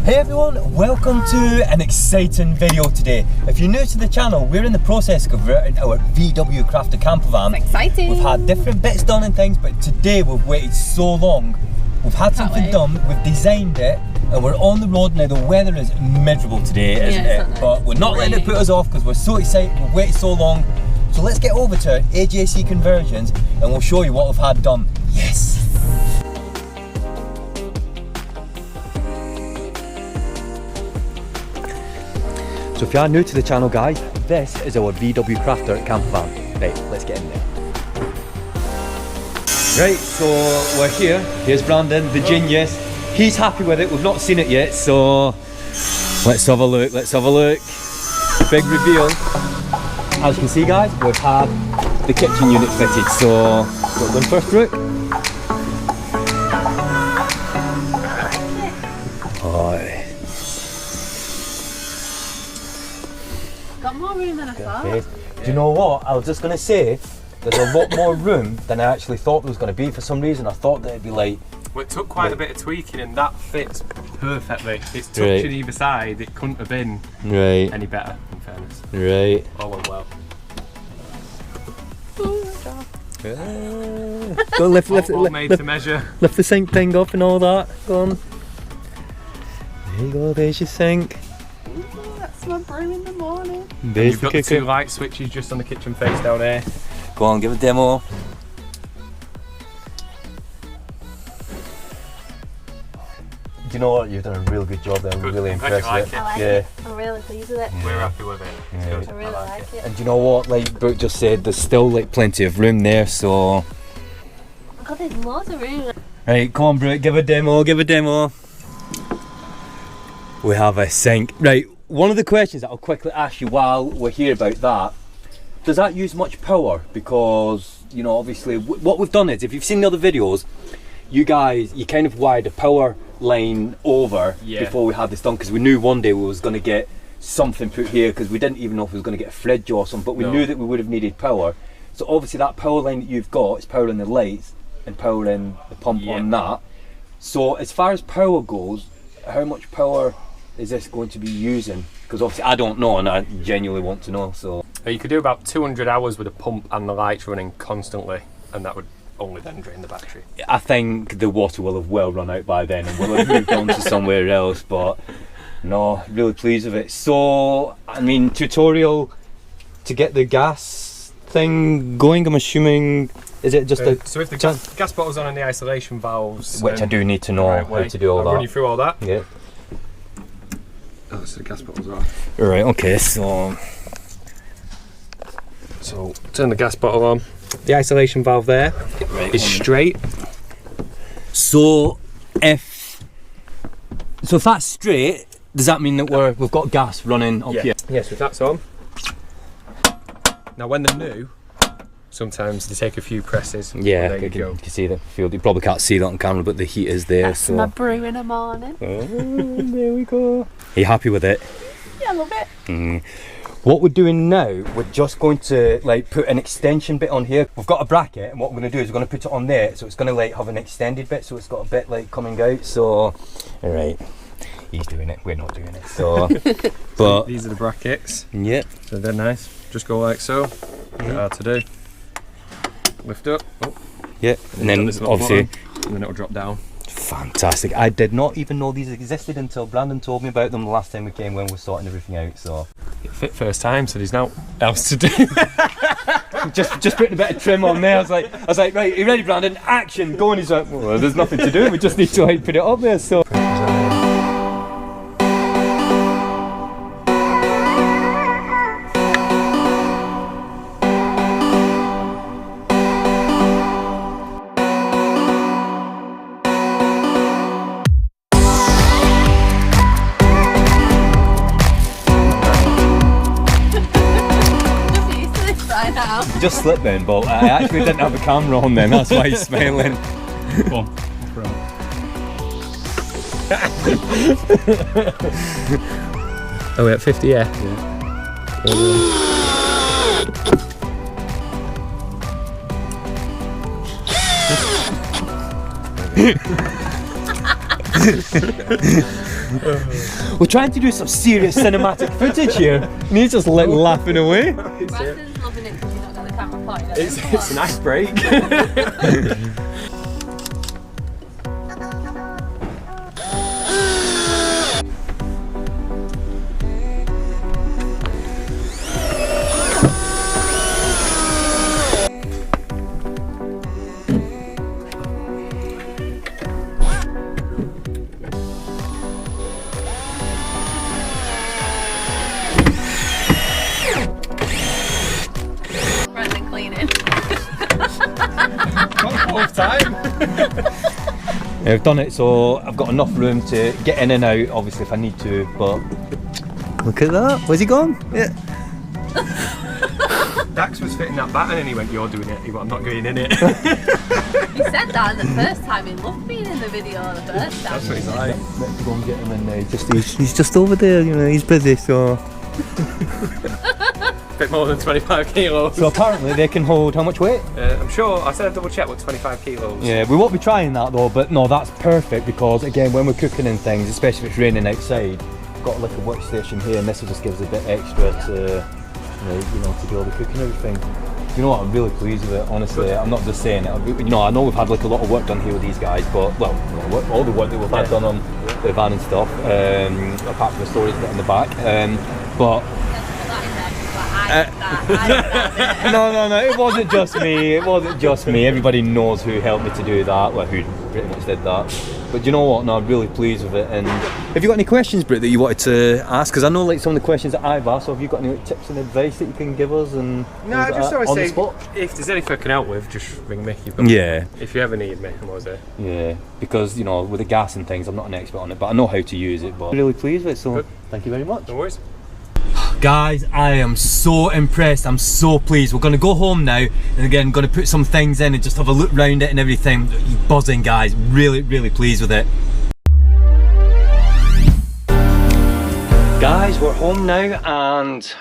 Hey everyone, welcome to an exciting video today. If you're new to the channel, we're in the process of converting our VW crafted camper van. It's exciting. We've had different bits done and things, but today we've waited so long. We've had something done, we've designed it, and we're on the road now. The weather is miserable today, isn't it? Nice. But we're not letting it put us off because we're so excited, we've waited so long. So let's get over to AJC Conversions and we'll show you what we've had done. Yes! So if you are new to the channel, guys, this is our VW Crafter camper van. Right, let's get in there. Right, so we're here. Here's Brandon, the genius. He's happy with it. We've not seen it yet, so let's have a look. Let's have a look. Big reveal. As you can see, guys, we've had the kitchen unit fitted. So we're going first route. Got more room than I thought. Do you know what? I was just going to say, there's a lot more room than I actually thought there was going to be. For some reason, I thought that it'd be like... Well, it took quite a bit of tweaking and that fits perfectly. It's touching either side. It couldn't have been any better, in fairness. Right. All went well. Go lift made to measure. Lift the sink thing up and all that. Go on. There you go, there's your sink. That's my brew in the morning. There's You've got the 2 light switches just on the kitchen face down there. Go on, give a demo. Do you know what? You've done a real good job there. I'm really impressed with it. I like it. I'm really pleased with it. We're happy with it. Yeah. I really like it. And do you know what? Like Brooke just said, there's still like plenty of room there, so... Oh God, there's loads of room. Right, come on Brooke, give a demo, give a demo. We have a sink. Right, one of the questions that I'll quickly ask you while we're here about that, does that use much power? Because, you know, obviously what we've done is, if you've seen the other videos, you kind of wired a power line over before we had this done, because we knew one day we was going to get something put here, because we didn't even know if we was going to get a fridge or something, but we knew that we would have needed power. So obviously that power line that you've got is powering the lights and powering the pump on that. So as far as power goes, how much power is this going to be using? Because obviously I don't know and I genuinely want to know. So you could do about 200 hours with a pump and the lights running constantly, and that would only then drain the battery. I think the water will have well run out by then and we'll have moved on to somewhere else, but no, really pleased with it. So, I mean, tutorial to get the gas thing going, I'm assuming, is it just so if the gas bottle's on and the isolation valves, which I do need to know how to do all that. I'll run you through all that. Yeah. Oh, so the gas bottle's off. Right, okay, so turn the gas bottle on. The isolation valve there is straight. So if that's straight, does that mean that we've got gas running up here? Yes, if that's on. Now when they're new, sometimes they take a few presses. Yeah, there you go. You can see the field. You probably can't see that on camera, but the heat is there. That's my brew in the morning. Oh, there we go. Are you happy with it? Yeah, I love it. What we're doing now, we're just going to like put an extension bit on here. We've got a bracket, and what we're going to do is we're going to put it on there, so it's going to like have an extended bit, so it's got a bit like coming out. So, all right, he's doing it. We're not doing it. So, but these are the brackets. Yep. So they're nice. Just go like so. Hard to do. Lift up. Oh. Yeah, and then obviously, and then it'll drop down. Fantastic. I did not even know these existed until Brandon told me about them the last time we came when we were sorting everything out. So it fit first time, so there's now else to do. just putting a bit of trim on there. I was like, right, you ready, Brandon? Action, go. And he's like, well, there's nothing to do. We just need to like put it up there. So. Just slipped then, but I actually didn't have a camera on then, that's why he's smiling. Go on, Are we at 50? Yeah. We're trying to do some serious cinematic footage here, and he's just like laughing away. Brandon's loving it because you've not got the camera pointed. It's a nice break. Brandon cleaning. Fourth time. Yeah, I've done it, so I've got enough room to get in and out, obviously, if I need to, but... Look at that, where's he gone? Yeah. Dax was fitting that baton and he went, "You're doing it." He went, "I'm not going in it." He said that the first time. He loved being in the video the first time. That's what he's like. Let's go and get him in now. He's just over there, you know, he's busy, so... Bit more than 25 kilos. So apparently they can hold how much weight? I'm sure, I said I'd double check, what, 25 kilos? Yeah, we won't be trying that though, but no, that's perfect because again, when we're cooking and things, especially if it's raining outside, we've got like a workstation here and this will just give us a bit extra to, you know, to do all the cooking and everything. You know what, I'm really pleased with it, honestly. Good. I'm not just saying it. You know, I know we've had like a lot of work done here with these guys, but, well, all the work that we've had done on the van and stuff, apart from the storage bit in the back, but... No, it wasn't just me, everybody knows who helped me to do that, well, who pretty much did that. But you know what, no, I'm really pleased with it. And have you got any questions, Britt, that you wanted to ask? Because I know like some of the questions that I've asked, so have you got any like, tips and advice that you can give us? And no, just always say, the if there's anything I can help with, just ring me. Yeah. If you ever need me, I'm always there. Yeah, because you know, with the gas and things, I'm not an expert on it, but I know how to use it. But I'm really pleased with it, so thank you very much. No worries. Guys, I am so impressed, I'm so pleased. We're going to go home now and again going to put some things in and just have a look round it and everything. Buzzing, guys, really pleased with it. Guys, we're home now and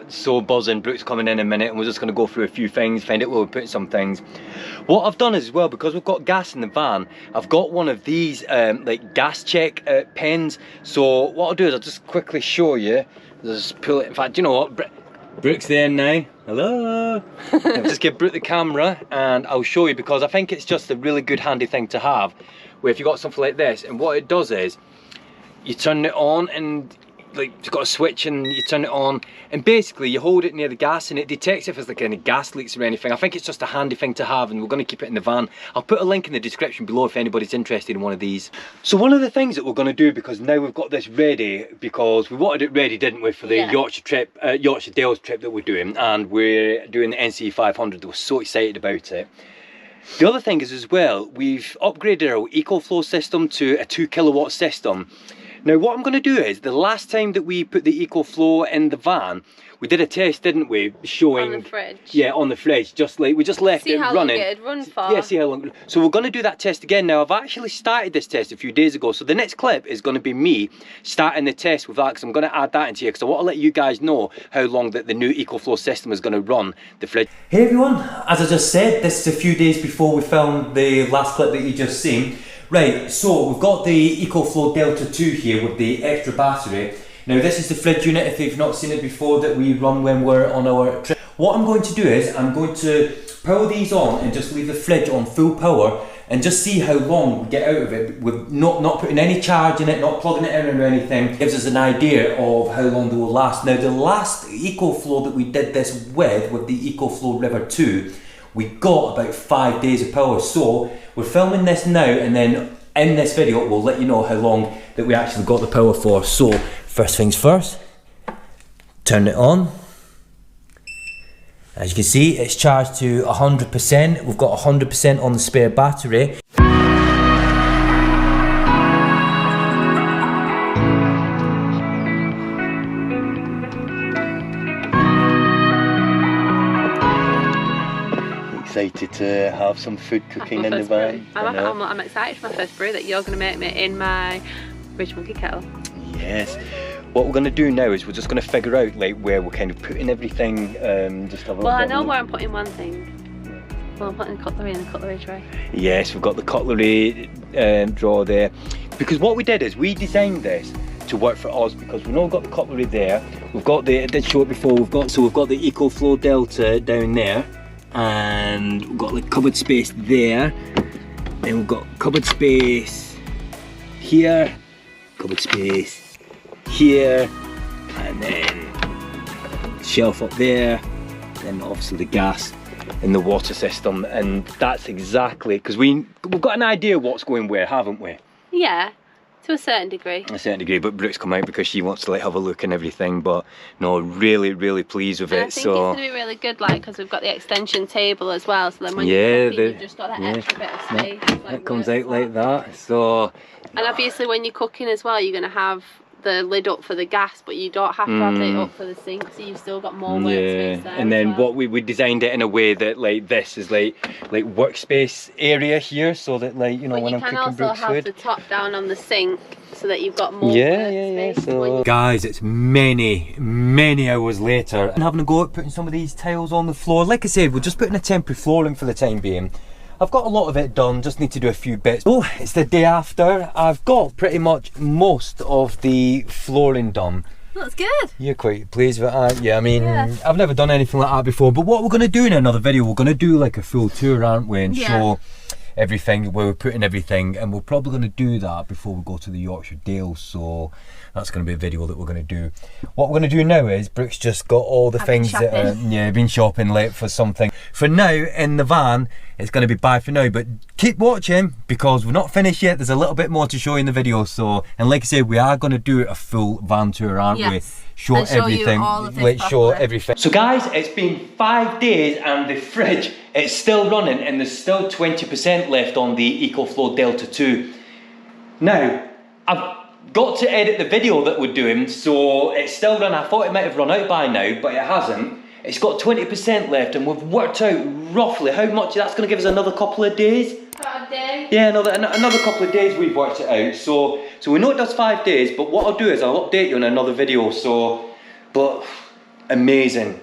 so buzzing. Brooke's coming in a minute and we're just going to go through a few things, find out where we put some things. What I've done as well, because we've got gas in the van, I've got one of these like gas check pens. So what I'll do is I'll just quickly show you. Just pull it. In fact, you know what? Brooke's there now. Hello. I'll just give Brooke the camera and I'll show you, because I think it's just a really good handy thing to have. Where if you got something like this, and what it does is you turn it on and like you've got a switch and you turn it on and basically you hold it near the gas and it detects if there's like any gas leaks or anything. I think it's just a handy thing to have and we're going to keep it in the van. I'll put a link in the description below if anybody's interested in one of these. So one of the things that we're going to do, because now we've got this ready, because we wanted it ready, didn't we, for the Yorkshire trip, Yorkshire Dales trip that we're doing, and we're doing the NC 500. We're so excited about it. The other thing is as well, we've upgraded our EcoFlow system to a 2 kilowatt system. Now what I'm going to do is, the last time that we put the EcoFlow in the van, we did a test, didn't we, showing... On the fridge. Yeah, on the fridge, just like, we just left it running. See how long it'd run for. Yeah, see how long. So we're going to do that test again now. I've actually started this test a few days ago, so the next clip is going to be me starting the test with that, because I'm going to add that into here, because I want to let you guys know how long that the new EcoFlow system is going to run the fridge. Hey everyone, as I just said, this is a few days before we filmed the last clip that you just seen. Right, so we've got the EcoFlow Delta 2 here with the extra battery. Now this is the fridge unit, if you've not seen it before, that we run when we're on our trip. What I'm going to do is, I'm going to power these on and just leave the fridge on full power and just see how long we get out of it with not putting any charge in it, not plugging it in or anything. Gives us an idea of how long they will last. Now the last EcoFlow that we did this with the EcoFlow River 2, we got about 5 days of power. So we're filming this now, and then in this video we'll let you know how long that we actually got the power for. So first things first, turn it on. As you can see, it's charged to 100%. We've got 100% on the spare battery. Excited to have some food cooking in the van. I'm excited for my first brew that you're going to make me in my Ridge Monkey kettle. Yes. What we're going to do now is we're just going to figure out like where we're kind of putting everything. Just have a well, I know where I'm putting one thing. Well, I'm putting cutlery in the cutlery tray. Yes, we've got the cutlery drawer there. because what we did is we designed this to work for us, because we've not got the cutlery there. We've got the, I did show it before, we've got the EcoFlow Delta down there, and we've got like cupboard space there, then we've got cupboard space here, cupboard space here, and then shelf up there, then obviously the gas in the water system. And that's exactly, because we've got an idea what's going where, haven't we? Yeah, to a certain degree. A certain degree, but Brooke's come out because she wants to like have a look and everything. But no, really pleased with it. I think it's going to be really good, like, because we've got the extension table as well, so then when you're cooking, you've just got that extra bit of space. It comes out like that. So, and obviously when you're cooking as well, you're going to have the lid up for the gas, but you don't have to have it up for the sink, so you've still got more workspace there. And then what we designed it in a way that like this is like workspace area here, so that like, you know, but when I'm cooking Brooke's food. You can also have the top down on the sink, so that you've got more workspace. So guys, it's many hours later and having a go at putting some of these tiles on the floor. Like I said, we're just putting a temporary flooring for the time being. I've got a lot of it done, just need to do a few bits. Oh, it's the day after. I've got pretty much most of the flooring done. That's good. You're quite pleased with that? Yeah, I mean, I've never done anything like that before, but what we're going to do in another video, we're going to do like a full tour, aren't we, and show everything, where we're putting everything, and we're probably going to do that before we go to the Yorkshire Dales, so that's going to be a video that we're going to do. What we're going to do now is Brooke's just got all the things that are, been shopping late for something. For now, in the van, it's going to be bye for now, but keep watching because we're not finished yet. There's a little bit more to show you in the video. So, and like I said, we are going to do a full van tour, aren't we? Show everything. Let's show everything. So guys, it's been 5 days and the fridge, it's still running and there's still 20% left on the EcoFlow Delta 2. Now, I've got to edit the video that we're doing, so it's still running. I thought it might have run out by now, but it hasn't. It's got 20% left and we've worked out roughly how much that's going to give us. Another couple of days. About a day. Yeah, another couple of days we've worked it out. So we know it does 5 days, but what I'll do is I'll update you in another video. So, but amazing.